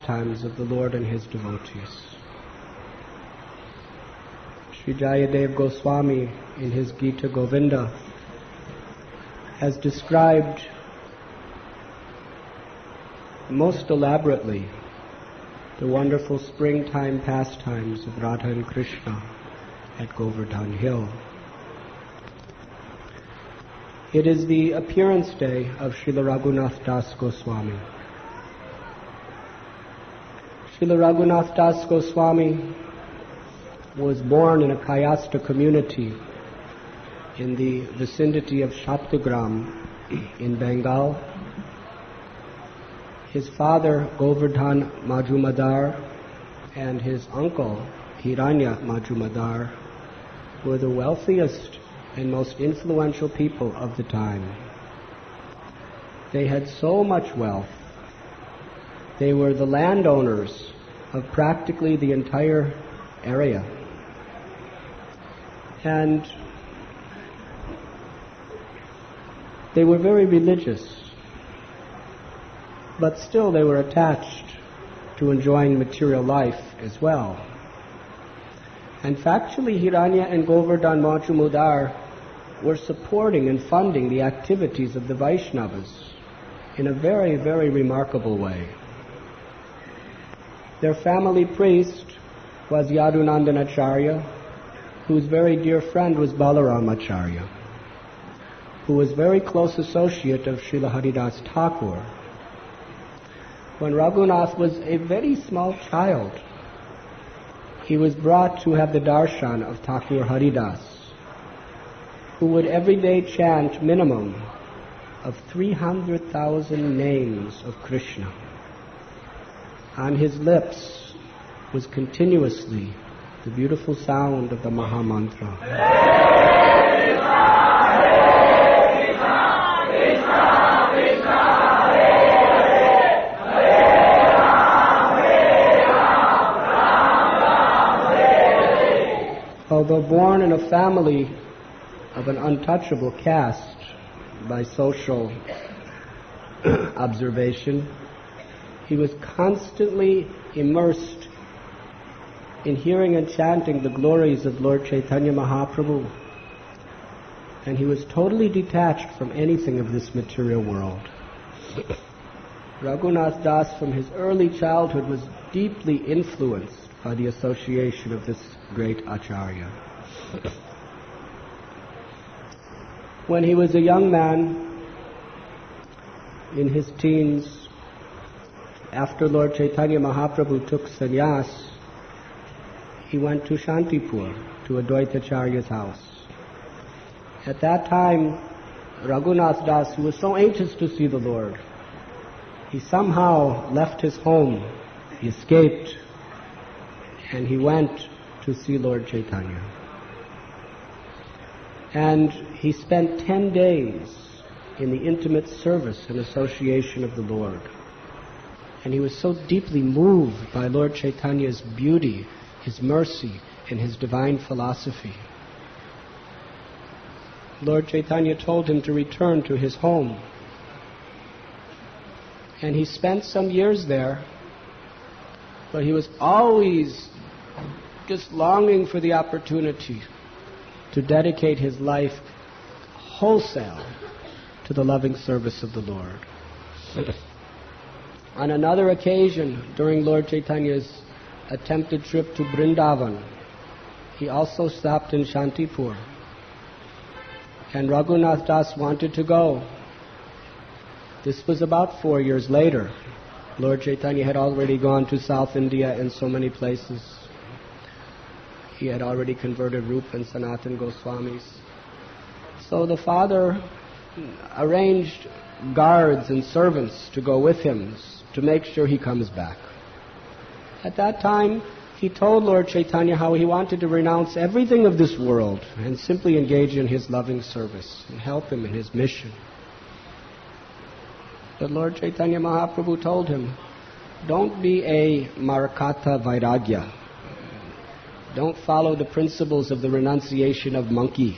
times of the Lord and His devotees. Sri Jayadev Goswami in his Gita Govinda has described most elaborately the wonderful springtime pastimes of Radha and Krishna at Govardhan Hill. It is the appearance day of Srila Raghunath Das Goswami. Srila Raghunath Das Goswami was born in a Kayastha community in the vicinity of Saptagram in Bengal. His father, Govardhan Majumadar, and his uncle, Hiranya Majumadar, were the wealthiest and most influential people of the time. They had so much wealth. They were the landowners of practically the entire area. And they were very religious, but still they were attached to enjoying material life as well. And factually, Hiranya and Govardhan Majumdar were supporting and funding the activities of the Vaishnavas in a very, very remarkable way. Their family priest was Yadunandanacharya, whose very dear friend was Balaramacharya, who was very close associate of Srila Haridas Thakur. When Raghunath was a very small child, he was brought to have the darshan of Thakur Haridas, who would every day chant minimum of 300,000 names of Krishna. On his lips was continuously the beautiful sound of the Maha Mantra. Although born in a family of an untouchable caste by social observation, he was constantly immersed in hearing and chanting the glories of Lord Chaitanya Mahaprabhu, and he was totally detached from anything of this material world. Raghunath Das from his early childhood was deeply influenced by the association of this great Acharya. When he was a young man, in his teens, after Lord Chaitanya Mahaprabhu took sannyas, he went to Shantipur, to Advaitacharya's house. At that time, Raghunath Das, who was so anxious to see the Lord, he somehow left his home, he escaped, and he went to see Lord Chaitanya. And he spent 10 days in the intimate service and association of the Lord. And he was so deeply moved by Lord Chaitanya's beauty, His mercy, and His divine philosophy. Lord Chaitanya told him to return to his home. And he spent some years there, but he was always just longing for the opportunity to dedicate his life wholesale to the loving service of the Lord. On another occasion, during Lord Chaitanya's attempted trip to Vrindavan, he also stopped in Shantipur. And Raghunath Das wanted to go. This was about 4 years later. Lord Chaitanya had already gone to South India and so many places. He had already converted Rupa and Sanatan Goswamis. So the father arranged guards and servants to go with him to make sure he comes back. At that time, he told Lord Chaitanya how he wanted to renounce everything of this world and simply engage in his loving service and help him in his mission. But Lord Chaitanya Mahaprabhu told him, don't be a Marakatha Vairagya. Don't follow the principles of the renunciation of monkey.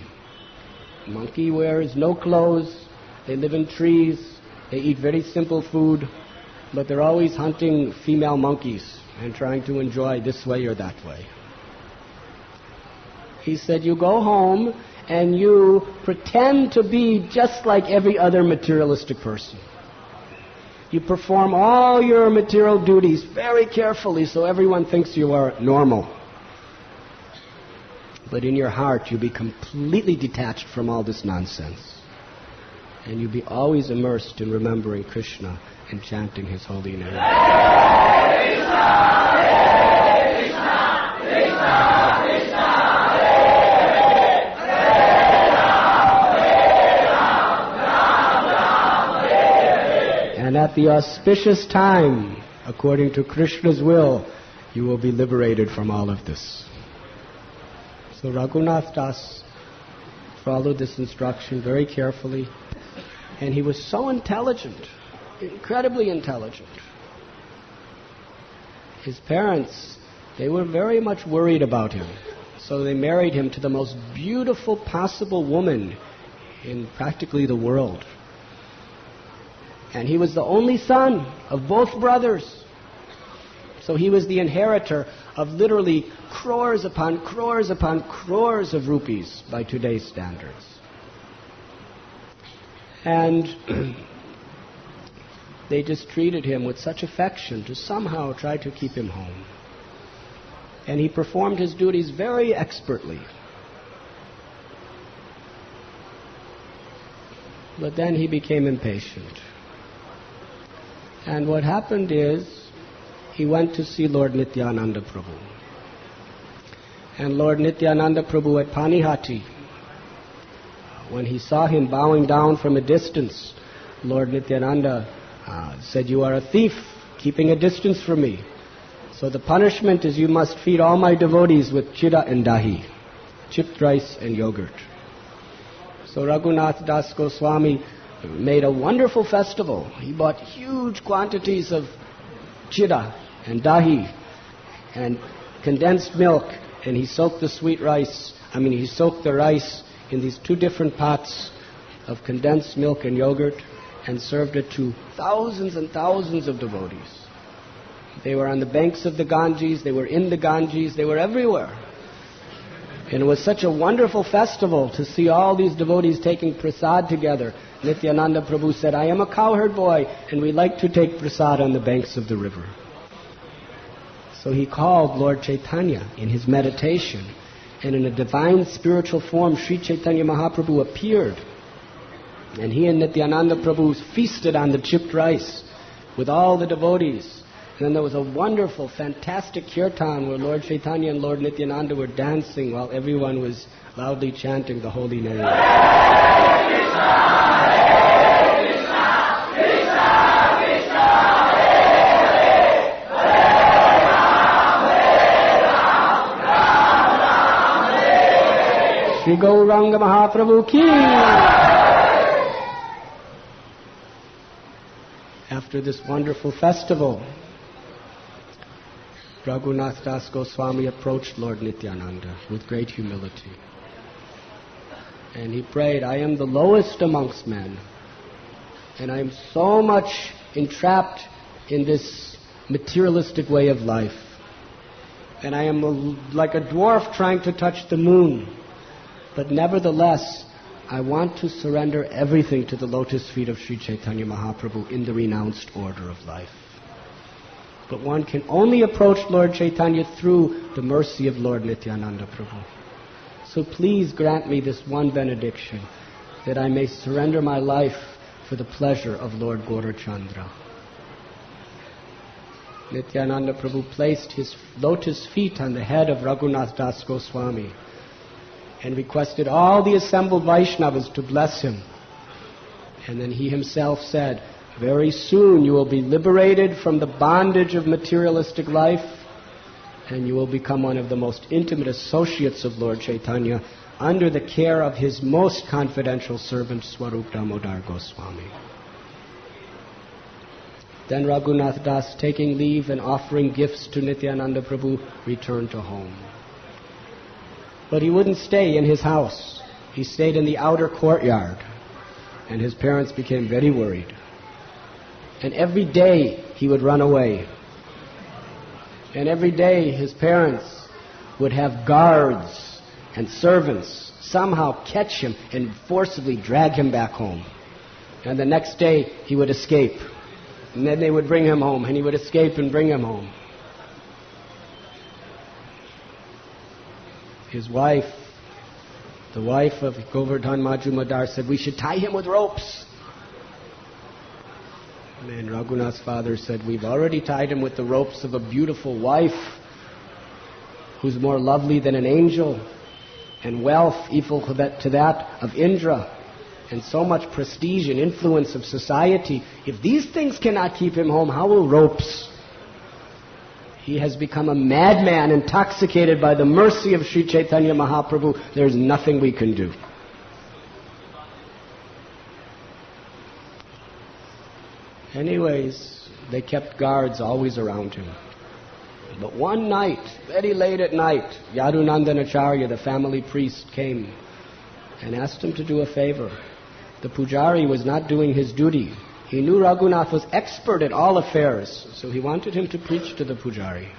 Monkey wears no clothes, they live in trees, they eat very simple food, but they're always hunting female monkeys and trying to enjoy this way or that way. He said, you go home and you pretend to be just like every other materialistic person. You perform all your material duties very carefully so everyone thinks you are normal. But in your heart, you'll be completely detached from all this nonsense. And you'll be always immersed in remembering Krishna and chanting His holy name. Hare Krishna, Hare Krishna, Krishna Krishna, Hare Hare, Hare Ram, Ram Ram, Hare Hare. And at the auspicious time, according to Krishna's will, you will be liberated from all of this. So Raghunath Das followed this instruction very carefully, and he was so intelligent, incredibly intelligent. His parents, they were very much worried about him, so they married him to the most beautiful possible woman in practically the world. And he was the only son of both brothers. So he was the inheritor of literally crores upon crores upon crores of rupees by today's standards. And they just treated him with such affection to somehow try to keep him home. And he performed his duties very expertly. But then he became impatient. And what happened is, he went to see Lord Nityananda Prabhu. And Lord Nityananda Prabhu at Panihati, when he saw him bowing down from a distance, Lord Nityananda said, you are a thief, keeping a distance from me. So the punishment is you must feed all my devotees with chida and dahi, chipped rice and yogurt. So Raghunath Das Goswami made a wonderful festival. He bought huge quantities of chida and dahi and condensed milk, and he soaked the he soaked the rice in these two different pots of condensed milk and yogurt and served it to thousands and thousands of devotees. They were on the banks of the Ganges, they were in the Ganges, they were everywhere. And it was such a wonderful festival to see all these devotees taking prasad together. Nityananda Prabhu said, I am a cowherd boy, and we like to take prasad on the banks of the river. So he called Lord Chaitanya in his meditation, and in a divine spiritual form, Sri Chaitanya Mahaprabhu appeared. And he and Nityananda Prabhu feasted on the chipped rice with all the devotees. And then there was a wonderful, fantastic kirtan where Lord Chaitanya and Lord Nityananda were dancing while everyone was loudly chanting the holy name. Hare Krishna, Hare Krishna, Krishna Krishna, Hare Hare, Hare Ram, Ram Ram, Hare Hare. Shri Gauranga Mahaprabhu ki. After this wonderful festival, Raghunath Das Goswami approached Lord Nityananda with great humility. And he prayed, I am the lowest amongst men, and I am so much entrapped in this materialistic way of life. And I am like a dwarf trying to touch the moon. But nevertheless, I want to surrender everything to the lotus feet of Sri Chaitanya Mahaprabhu in the renounced order of life. But one can only approach Lord Chaitanya through the mercy of Lord Nityananda Prabhu. So please grant me this one benediction, that I may surrender my life for the pleasure of Lord Gaurachandra. Nityananda Prabhu placed his lotus feet on the head of Raghunath Das Goswami and requested all the assembled Vaishnavas to bless him. And then he himself said, very soon you will be liberated from the bondage of materialistic life, and you will become one of the most intimate associates of Lord Chaitanya under the care of his most confidential servant, Swarup Damodar Goswami. Then Raghunath Das, taking leave and offering gifts to Nityananda Prabhu, returned to home. But he wouldn't stay in his house. He stayed in the outer courtyard, and his parents became very worried. And every day he would run away. And every day his parents would have guards and servants somehow catch him and forcibly drag him back home. And the next day he would escape. And then they would bring him home, and he would escape and bring him home. His wife, the wife of Govardhan Majumadar, said, we should tie him with ropes. And Raghunath's father said, we've already tied him with the ropes of a beautiful wife who's more lovely than an angel, and wealth equal to that of Indra, and so much prestige and influence of society. If these things cannot keep him home, how will ropes? He has become a madman, intoxicated by the mercy of Sri Chaitanya Mahaprabhu. There's nothing we can do. Anyways, they kept guards always around him. But one night, very late at night, Yadunandanacharya, the family priest, came and asked him to do a favor. The pujari was not doing his duty. He knew Raghunath was expert at all affairs, so he wanted him to preach to the pujari.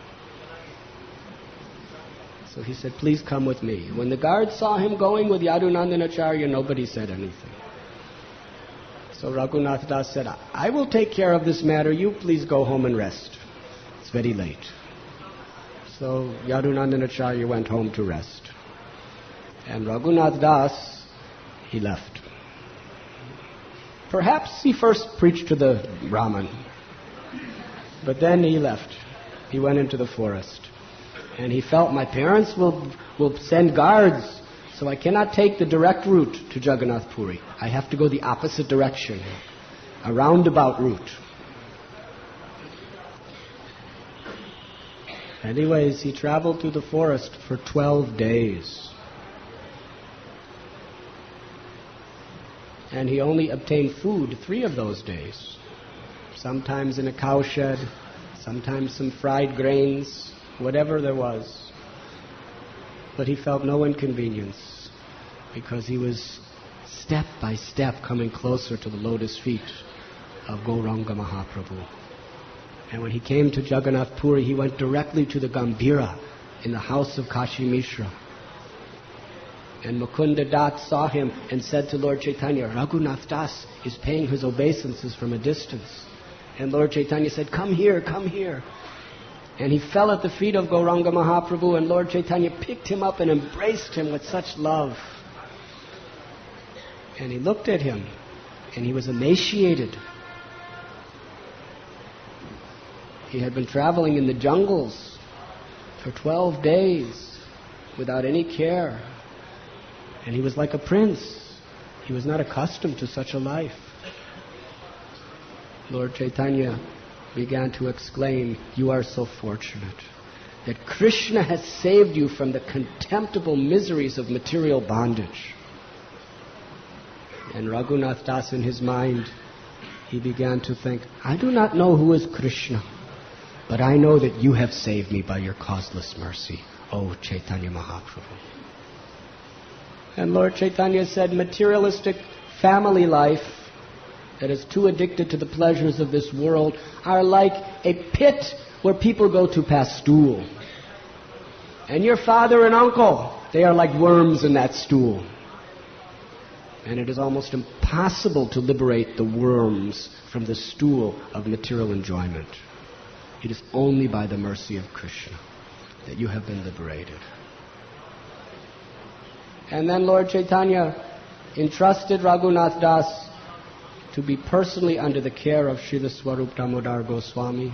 So he said, please come with me. When the guards saw him going with Yadunandanacharya, nobody said anything. So Raghunath Das said, I will take care of this matter. You please go home and rest. It's very late. So Yadunandanacharya went home to rest. And Raghunath Das, he left. Perhaps he first preached to the Brahmin, but then he left. He went into the forest. And he felt, my parents will send guards, so I cannot take the direct route to Jagannath Puri. I have to go the opposite direction, a roundabout route. Anyways, he traveled through the forest for 12 days. And he only obtained food 3 of those days. Sometimes in a cowshed, sometimes some fried grains, whatever there was. But he felt no inconvenience, because he was step by step coming closer to the lotus feet of Gauranga Mahaprabhu. And when he came to Jagannath Puri, he went directly to the Gambhira in the house of Kashi Mishra. And Mukunda Das saw him and said to Lord Chaitanya, Raghunath Das is paying his obeisances from a distance. And Lord Chaitanya said, come here, come here. And he fell at the feet of Gauranga Mahaprabhu, and Lord Chaitanya picked him up and embraced him with such love. And he looked at him, and he was emaciated. He had been traveling in the jungles for 12 days without any care. And he was like a prince. He was not accustomed to such a life. Lord Chaitanya began to exclaim, you are so fortunate that Krishna has saved you from the contemptible miseries of material bondage. And Raghunath Das, in his mind, he began to think, I do not know who is Krishna, but I know that you have saved me by your causeless mercy, O Chaitanya Mahaprabhu. And Lord Chaitanya said, materialistic family life that is too addicted to the pleasures of this world are like a pit where people go to pass stool. And your father and uncle, they are like worms in that stool. And it is almost impossible to liberate the worms from the stool of material enjoyment. It is only by the mercy of Krishna that you have been liberated. And then Lord Chaitanya entrusted Raghunath Das to be personally under the care of Srila Swarup Damodar Goswami.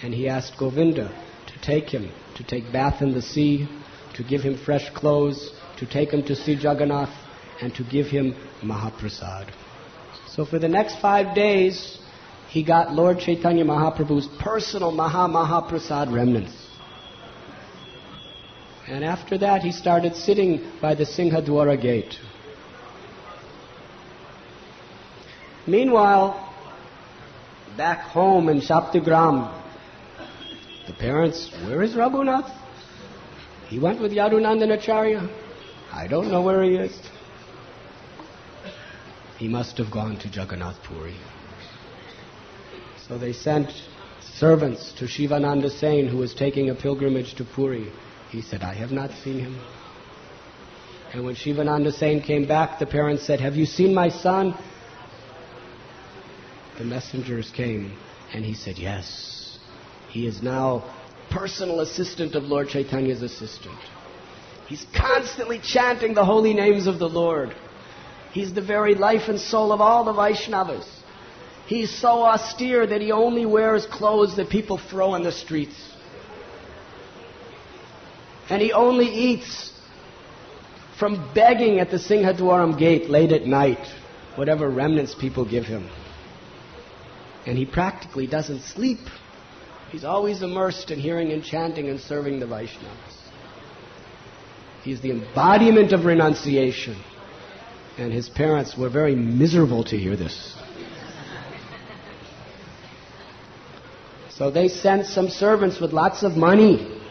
And he asked Govinda to take him, to take bath in the sea, to give him fresh clothes, to take him to see Jagannath, and to give him Mahaprasad. So for the next 5 days, he got Lord Chaitanya Mahaprabhu's personal Mahaprasad remnants. And after that, he started sitting by the Singhadwara gate. Meanwhile, back home in Shaptigram, the parents, where is Raghunath? He went with Yadunandanacharya. I don't know where he is. He must have gone to Jagannath Puri. So they sent servants to Shivananda Sain, who was taking a pilgrimage to Puri. He said, I have not seen him. And when Shivananda Sain came back, the parents said, have you seen my son? The messengers came, and he said, yes. He is now personal assistant of Lord Chaitanya's assistant. He's constantly chanting the holy names of the Lord. He's the very life and soul of all the Vaishnavas. He's so austere that he only wears clothes that people throw in the streets. And he only eats from begging at the Singhadwaram gate late at night, whatever remnants people give him. And he practically doesn't sleep. He's always immersed in hearing and chanting and serving the Vaishnavas. He's the embodiment of renunciation. And his parents were very miserable to hear this. So they sent some servants with lots of money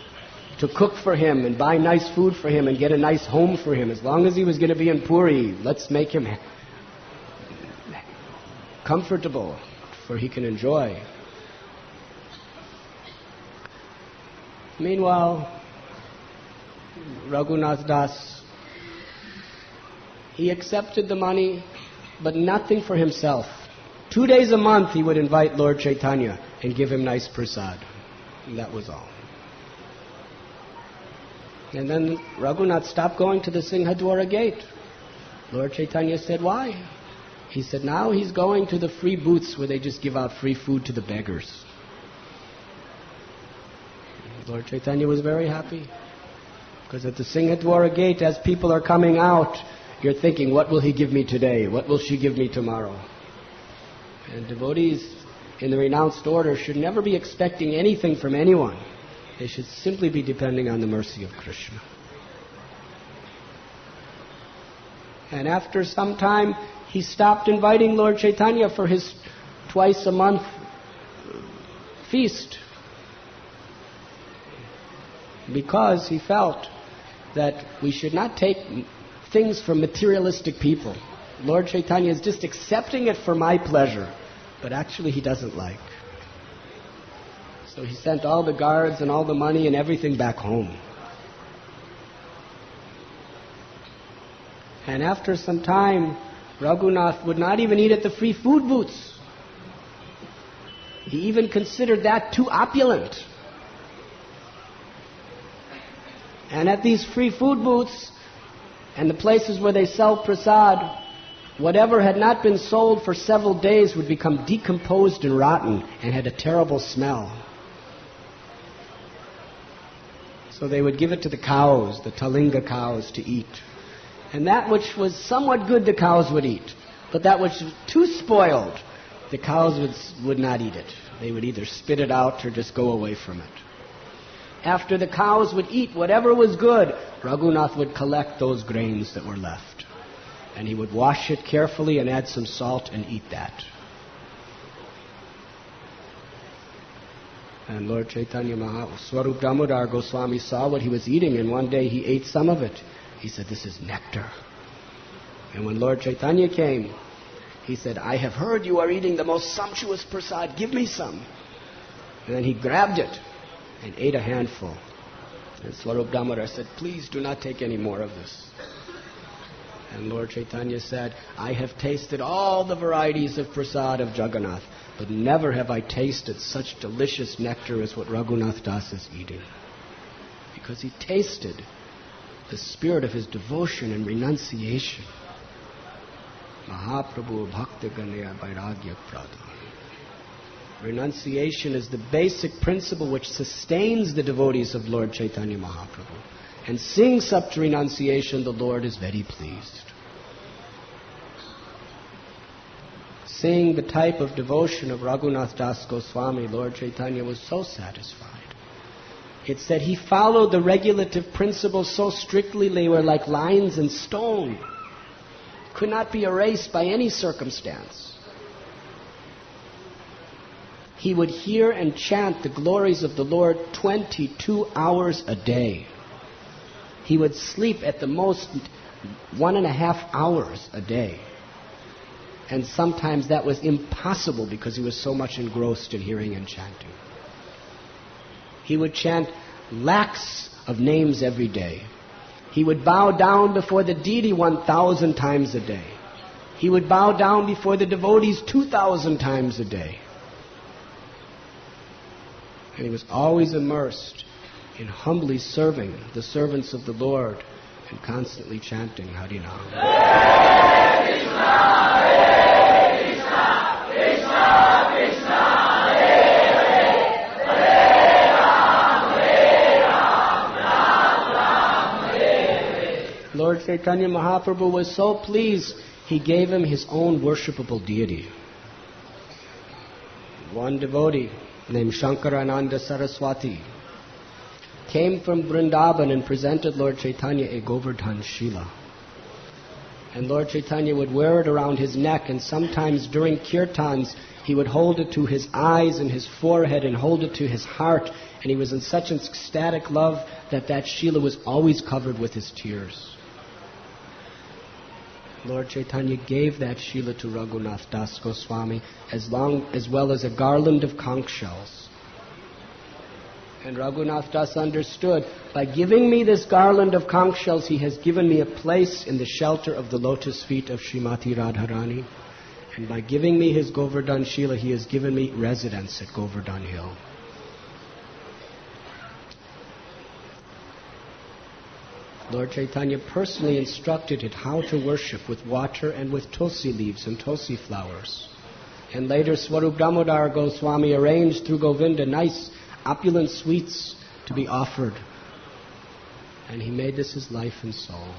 to cook for him and buy nice food for him and get a nice home for him. As long as he was going to be in Puri, let's make him comfortable for he can enjoy. Meanwhile, Raghunath Das, he accepted the money, but nothing for himself. 2 days a month he would invite Lord Chaitanya and give him nice prasad. And that was all. And then Raghunath stopped going to the Singhadwara gate. Lord Chaitanya said, why? He said, now he's going to the free booths where they just give out free food to the beggars. Lord Chaitanya was very happy. Because at the Singhadwara gate, as people are coming out, you're thinking, what will he give me today? What will she give me tomorrow? And devotees in the renounced order should never be expecting anything from anyone. They should simply be depending on the mercy of Krishna. And after some time, he stopped inviting Lord Chaitanya for his twice a month feast. Because he felt that we should not take things from materialistic people. Lord Chaitanya is just accepting it for my pleasure, but actually he doesn't like. So he sent all the guards and all the money and everything back home. And after some time, Raghunath would not even eat at the free food booths. He even considered that too opulent. And at these free food booths and the places where they sell prasad, whatever had not been sold for several days would become decomposed and rotten and had a terrible smell. So they would give it to the cows, the Talinga cows, to eat. And that which was somewhat good, the cows would eat. But that which was too spoiled, the cows would not eat it. They would either spit it out or just go away from it. After the cows would eat whatever was good, Raghunath would collect those grains that were left. And he would wash it carefully and add some salt and eat that. And Lord Chaitanya Swarup Damodar Goswami saw what he was eating, and one day he ate some of it. He said, this is nectar. And when Lord Chaitanya came, he said, I have heard you are eating the most sumptuous prasad. Give me some. And then he grabbed it and ate a handful. And Swarup Damodar said, please do not take any more of this. And Lord Chaitanya said, I have tasted all the varieties of prasad of Jagannatha, but never have I tasted such delicious nectar as what Raghunath Das is eating. Because he tasted the spirit of his devotion and renunciation. Mahaprabhu Bhakta Ganaya Vairagya Pradhan. Renunciation is the basic principle which sustains the devotees of Lord Chaitanya Mahaprabhu. And seeing such renunciation, the Lord is very pleased. Seeing the type of devotion of Raghunath Das Goswami, Lord Chaitanya was so satisfied. It said he followed the regulative principles so strictly they were like lines in stone. Could not be erased by any circumstance. He would hear and chant the glories of the Lord 22 hours a day. He would sleep at the most 1.5 hours a day. And sometimes that was impossible because he was so much engrossed in hearing and chanting. He would chant lakhs of names every day. He would bow down before the deity 1,000 times a day. He would bow down before the devotees 2,000 times a day. And he was always immersed in humbly serving the servants of the Lord and constantly chanting Harinam. Hare Krishna, Hare Krishna, Krishna Krishna, Hare Hare, Hare Ram, Ram Ram, Hare Hare. Lord Chaitanya Mahaprabhu was so pleased, he gave him his own worshipable deity. One devotee named Shankarananda Saraswati came from Vrindavan and presented Lord Chaitanya a Govardhan Shila. And Lord Chaitanya would wear it around his neck, and sometimes during kirtans he would hold it to his eyes and his forehead and hold it to his heart, and he was in such an ecstatic love that that Shila was always covered with his tears. Lord Chaitanya gave that Shila to Raghunath Das Goswami as well as a garland of conch shells. And Raghunath Das understood, by giving me this garland of conch shells, he has given me a place in the shelter of the lotus feet of Srimati Radharani. And by giving me his Govardhan Shila, he has given me residence at Govardhan Hill. Lord Chaitanya personally instructed it how to worship with water and with tulsi leaves and tulsi flowers. And later Swarup Damodar Goswami arranged through Govinda nice opulent sweets to be offered. And he made this his life and soul.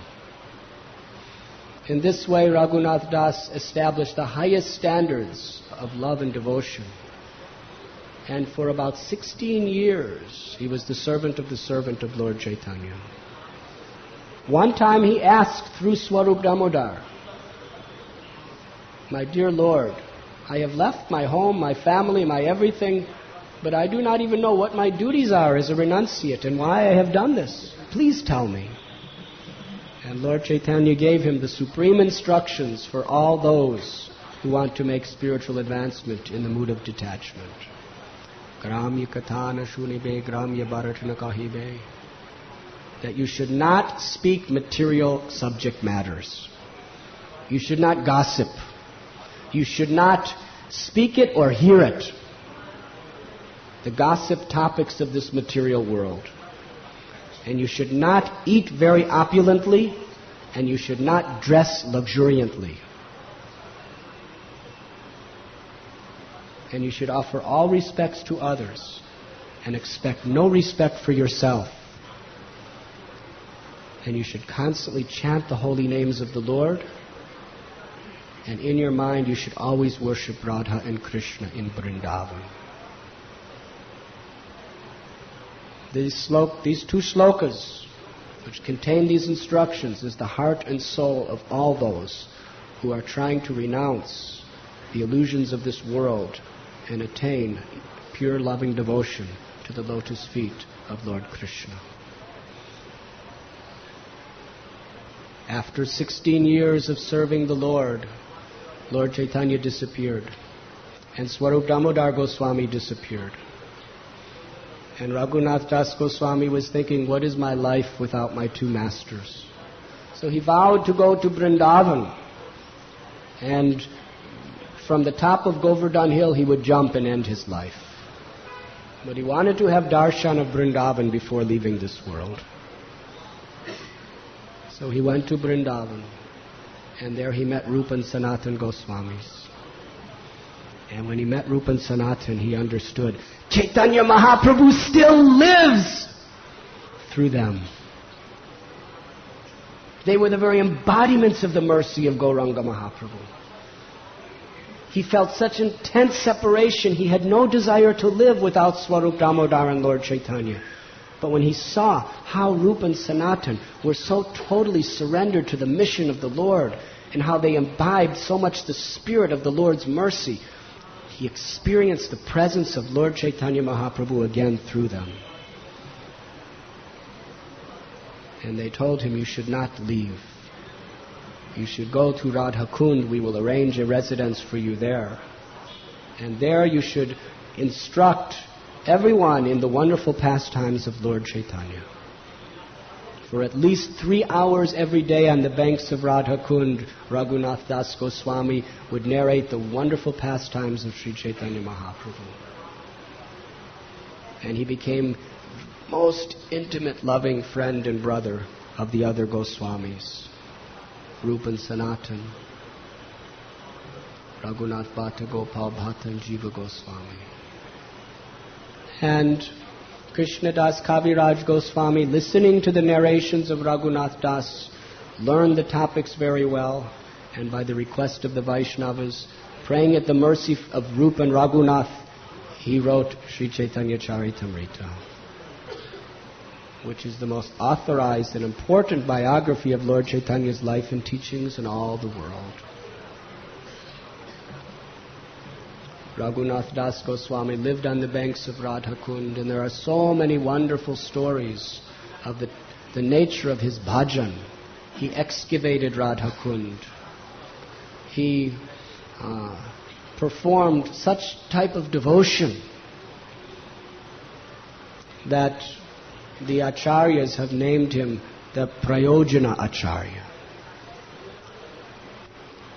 In this way, Raghunath Das established the highest standards of love and devotion. And for about 16 years, he was the servant of Lord Chaitanya. One time he asked through Swarup Damodar, "My dear Lord, I have left my home, my family, my everything, but I do not even know what my duties are as a renunciate and why I have done this. Please tell me." And Lord Chaitanya gave him the supreme instructions for all those who want to make spiritual advancement in the mood of detachment. Gramya kathana shunibe gramya bharatana kahibe. That you should not speak material subject matters. You should not gossip. You should not speak it or hear it. The gossip topics of this material world. And you should not eat very opulently, and you should not dress luxuriantly. And you should offer all respects to others and expect no respect for yourself. And you should constantly chant the holy names of the Lord, and in your mind you should always worship Radha and Krishna in Vrindavan. These two slokas, which contain these instructions, is the heart and soul of all those who are trying to renounce the illusions of this world and attain pure loving devotion to the lotus feet of Lord Krishna. After 16 years of serving the Lord, Lord Chaitanya disappeared, and Swarup Damodar Goswami disappeared. And Raghunath Das Goswami was thinking, what is my life without my two masters? So he vowed to go to Vrindavan, and from the top of Govardhan Hill he would jump and end his life. But he wanted to have darshan of Vrindavan before leaving this world. So he went to Vrindavan, and there he met Rupa and Sanatan Goswamis. And when he met Rupa and Sanatan, he understood Chaitanya Mahaprabhu still lives through them. They were the very embodiments of the mercy of Gauranga Mahaprabhu. He felt such intense separation, he had no desire to live without Swarup Damodar and Lord Chaitanya. But when he saw how Rupa and Sanatan were so totally surrendered to the mission of the Lord, and how they imbibed so much the spirit of the Lord's mercy, he experienced the presence of Lord Chaitanya Mahaprabhu again through them. And they told him, you should not leave. you should go to Radha Kund, we will arrange a residence for you there. And there you should instruct everyone in the wonderful pastimes of Lord Chaitanya. For at least 3 hours every day on the banks of Radha Kund, Raghunath Das Goswami would narrate the wonderful pastimes of Sri Chaitanya Mahaprabhu. And he became most intimate, loving friend and brother of the other Goswamis, Rupa and Sanatan, Raghunath Bhatta, Gopal Bhatta and Jiva Goswami. And Krishnadas Kaviraj Goswami, listening to the narrations of Raghunath Das, learned the topics very well, and by the request of the Vaishnavas, praying at the mercy of Rupa and Raghunath, he wrote Sri Chaitanya Charitamrita, which is the most authorized and important biography of Lord Chaitanya's life and teachings in all the world. Raghunath Das Goswami lived on the banks of Radha Kund, and there are so many wonderful stories of the nature of his bhajan. He excavated Radha Kund. He performed such type of devotion that the acharyas have named him the Prayojana Acharya.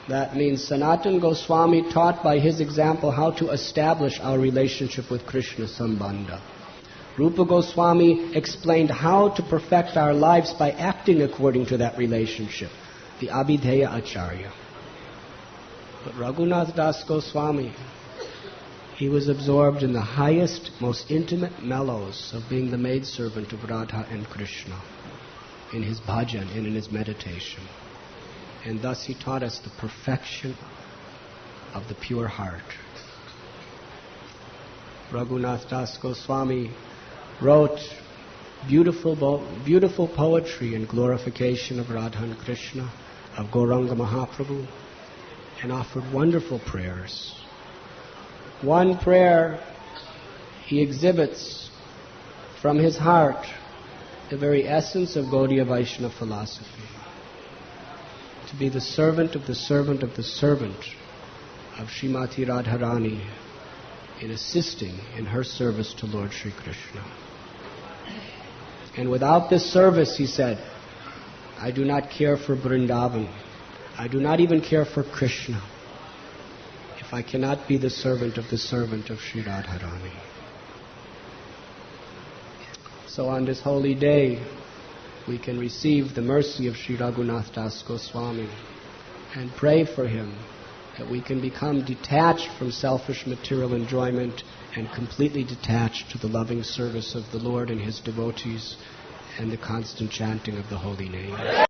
That means Sanatan Goswami taught by his example how to establish our relationship with Krishna Sambandha. Rupa Goswami explained how to perfect our lives by acting according to that relationship, the Abhideya Acharya. But Raghunath Das Goswami, he was absorbed in the highest, most intimate mellows of being the maidservant of Radha and Krishna, in his bhajan and in his meditation. And thus he taught us the perfection of the pure heart. Raghunath Das Goswami wrote beautiful poetry in glorification of Radha and Krishna, of Gauranga Mahaprabhu, and offered wonderful prayers. One prayer he exhibits from his heart the very essence of Gaudiya Vaishnava philosophy. To be the servant of the servant of the servant of Srimati Radharani in assisting in her service to Lord Sri Krishna. And without this service, he said, I do not care for Vrindavan. I do not even care for Krishna if I cannot be the servant of Sri Radharani. So on this holy day, we can receive the mercy of Sri Raghunath Das Goswami and pray for him that we can become detached from selfish material enjoyment and completely detached to the loving service of the Lord and His devotees and the constant chanting of the holy name.